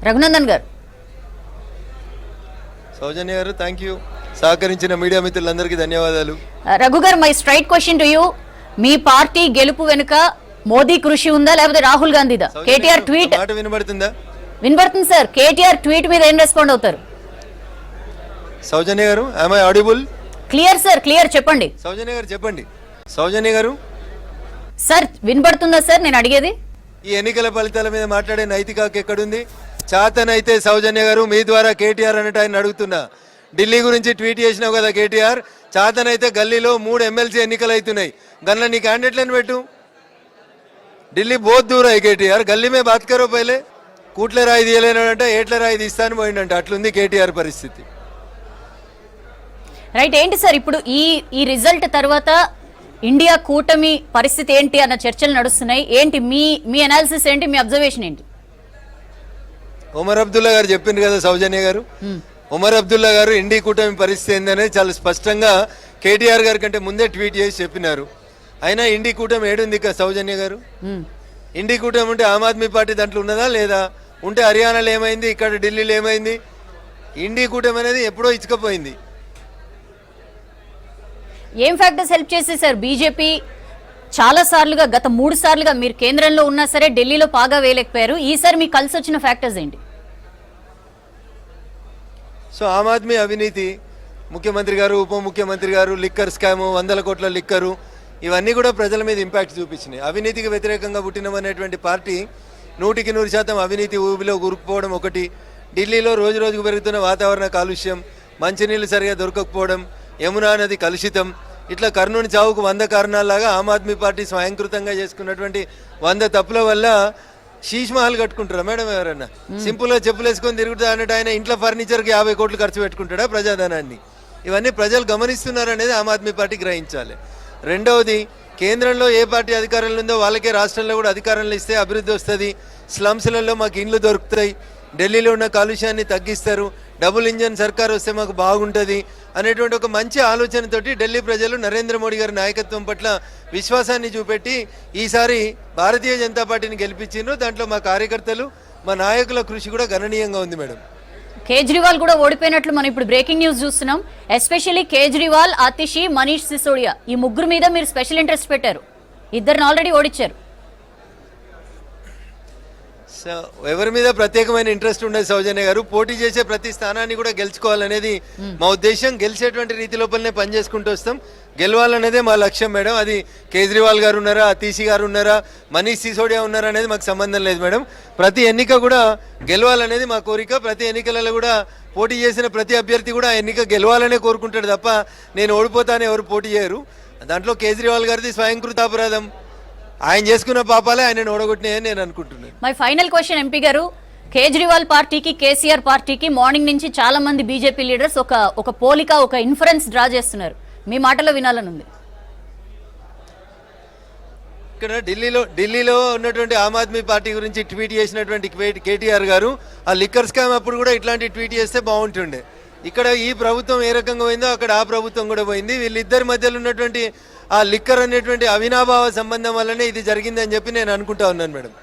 రఘునందన్ గారు. సౌజన్య గారు thank you. సహకరించిన మీడియా మిత్రులందరికీ ధన్యవాదాలు. రఘు గారు, my straight question to you. Me party గెలుపు వెనుక మోదీ కృషి ఉందా లేకపోతే రాహుల్ గాంధీదా? కేటీఆర్ ట్వీట్ మాట వినబడుతుందా? వినబడుతుంది సార్. కేటీఆర్ ట్వీట్ మీద ఏం రెస్పాండ్ అవుతారు? సౌజన్య గారు am I audible? Clear sir, clear చెప్పండి. సౌజన్య గారు చెప్పండి. సౌజన్య గారు సార్ వినబడుతుందా సార్ నేను అడిగేది? ఈ ఎన్నికల ఫలితాల మీద మాట్లాడే నైతిక హక్కు ఎక్కడుంది? చాతనైతే సౌజన్య గారు మీ ద్వారా కేటీఆర్ అన్నట్టు ఆయన అడుగుతున్నా. ఢిల్లీ గురించి ట్వీట్ చేసినావు కదా కేటీఆర్, చాతనైతే గల్లీలో 3 ఎమ్మెల్సీ ఎన్నికలు అవుతున్నాయి, గల్ల నీ క్యాండిడేట్లను పెట్టు. ఢిల్లీ బోత్ దూర కేటీఆర్, గల్లీ మే బాత్ కరో పైలే. కూట్ల రాయి తీయలేనంటే ఏట్ల రాయి తీస్తాను పోయిందంటే అట్లుంది కేటీఆర్ పరిస్థితి. రైట్. ఏంటి సార్ ఇప్పుడు ఈ రిజల్ట్ తర్వాత ఇండియా కూటమి పరిస్థితి ఏంటి అన్న చర్చలు నడుస్తున్నాయి. ఏంటి మీ అనాలిసిస్ ఏంటి, మీ అబ్జర్వేషన్ ఏంటి? ఉమర్ అబ్దుల్లా గారు చెప్పింది కదా సౌజన్య గారు, ఉమర్ అబ్దుల్లా గారు ఇండి కూటమి పరిస్థితి ఏందనేది చాలా స్పష్టంగా కేటీఆర్ గారి కంటే ముందే ట్వీట్ చేసి చెప్పినారు. అయినా ఇండి కూటమి ఏడుంది ఇక సౌజన్య గారు? ఇండి కూటమి ఉంటే ఆమ్ ఆద్మీ పార్టీ దాంట్లో ఉన్నదా లేదా? ఉంటే హర్యానాలో ఏమైంది, ఇక్కడ ఢిల్లీలో ఏమైంది? ఇండి కూటమి అనేది ఎప్పుడో ఇచ్చుకపోయింది. ఏం ఫ్యాక్టర్స్ హెల్ప్ చేసి సార్? బీజేపీ చాలా సార్లుగా, గత 3 సార్లుగా మీరు కేంద్రంలో ఉన్నా సరే ఢిల్లీలో పాగా వేయలేకపోయారు. ఈసారి మీకు కలిసి వచ్చిన ఫ్యాక్టర్స్ ఏంటి? సో ఆమ్ ఆద్మీ అవినీతి, ముఖ్యమంత్రి గారు, ఉప ముఖ్యమంత్రి గారు, లిక్కర్ స్కాము, 100 కోట్ల లిక్కరు, ఇవన్నీ కూడా ప్రజల మీద ఇంపాక్ట్ చూపించినాయి. అవినీతికి వ్యతిరేకంగా పుట్టినమనేటువంటి పార్టీ 100% అవినీతి ఊబిలో గురుకుపోవడం ఒకటి. ఢిల్లీలో రోజు రోజుకు పెరుగుతున్న వాతావరణ కాలుష్యం, మంచినీళ్ళు సరిగా దొరకకపోవడం, యమునా నది కలుషితం, ఇట్లా కర్నూలు చావుకు 100 కారణాలలాగా ఆమ్ ఆద్మీ పార్టీ స్వయంకృతంగా చేసుకున్నటువంటి 100 తప్పుల వల్ల శీష్ మహల్ కట్టుకుంటారా మేడం? ఎవరన్నా సింపుల్గా చెప్పులు వేసుకొని తిరుగుతా అన్నట్టు ఆయన ఇంట్లో ఫర్నిచర్కి 50 కోట్లు ఖర్చు పెట్టుకుంటాడా ప్రజాధనాన్ని? ఇవన్నీ ప్రజలు గమనిస్తున్నారనేది ఆమ్ ఆద్మీ పార్టీ గ్రహించాలి. రెండవది, కేంద్రంలో ఏ పార్టీ అధికారంలో ఉందో వాళ్ళకే రాష్ట్రంలో కూడా అధికారంలో ఇస్తే అభివృద్ధి వస్తుంది, స్లమ్స్లలో మాకు ఇండ్లు దొరుకుతాయి, ఢిల్లీలో ఉన్న కాలుష్యాన్ని తగ్గిస్తారు, డబుల్ ఇంజన్ సర్కార్ వస్తే మాకు బాగుంటుంది అనేటువంటి ఒక మంచి ఆలోచనతోటి ఢిల్లీ ప్రజలు నరేంద్ర మోడీ గారి నాయకత్వం పట్ల విశ్వాసాన్ని చూపెట్టి ఈసారి భారతీయ జనతా పార్టీని గెలిపించిండ్రు. దాంట్లో మా కార్యకర్తలు, మా నాయకుల కృషి కూడా గణనీయంగా ఉంది మేడం. కేజ్రీవాల్ కూడా ఓడిపోయినట్లు మనం ఇప్పుడు బ్రేకింగ్ న్యూస్ చూస్తున్నాం. ఎస్పెషల్లీ కేజ్రీవాల్, ఆతిషి, మనీష్ సిసోడియా, ఈ ముగ్గురు మీద మీరు స్పెషల్ ఇంట్రెస్ట్ పెట్టారు. ఇద్దరిని ఆల్రెడీ ఓడించారు. ఎవరి మీద ప్రత్యేకమైన ఇంట్రెస్ట్ ఉండదు సౌజన్య గారు. పోటీ చేసే ప్రతి స్థానాన్ని కూడా గెలుచుకోవాలనేది మా ఉద్దేశం. గెలిచేటువంటి రీతి లోపలనే పనిచేసుకుంటూ వస్తాం. గెలవాలనేదే మా లక్ష్యం మేడం. అది కేజ్రీవాల్ గారు ఉన్నారా, అతీషి గారు ఉన్నారా, మనీష్ సిసోడియా ఉన్నారా అనేది మాకు సంబంధం లేదు మేడం. ప్రతి ఎన్నిక కూడా గెలవాలనేది మా కోరిక. ప్రతి ఎన్నికలలో కూడా పోటీ చేసిన ప్రతి అభ్యర్థి కూడా ఆ ఎన్నిక గెలవాలనే కోరుకుంటాడు తప్ప నేను ఓడిపోతానే ఎవరు పోటీ చేయరు. దాంట్లో కేజ్రీవాల్ గారిది స్వయంకృత అపరాధం. ఆయన చేసుకున్న పాపాలే ఆయన ఓడగొట్టినాయని నేను అనుకుంటున్నాను. మై ఫైనల్ క్వశ్చన్ ఎంపీ గారు, కేజ్రీవాల్ పార్టీకి, కేసీఆర్ పార్టీకి మార్నింగ్ నుంచి చాలా మంది బీజేపీ లీడర్స్ ఒక పోలిక, ఒక ఇన్ఫరెన్స్ డ్రా చేస్తున్నారు. మీ మాటలో వినాలని ఉంది. ఇక్కడ ఢిల్లీలో ఉన్నటువంటి ఆమ్ ఆద్మీ పార్టీ గురించి ట్వీట్ చేసినటువంటి కేటీఆర్ గారు ఆ లిక్కర్ స్కామ్ అప్పుడు కూడా ఇట్లాంటి ట్వీట్ చేస్తే బాగుంటుండే. ఇక్కడ ఈ ప్రభుత్వం ఏ రకంగా పోయిందో అక్కడ ఆ ప్రభుత్వం కూడా పోయింది. వీళ్ళిద్దరి మధ్యలో ఉన్నటువంటి ఆ లిక్కర్ అనేటువంటి అవినాభావ సంబంధం వల్లనే ఇది జరిగిందని చెప్పి నేను అనుకుంటా ఉన్నాను మేడం.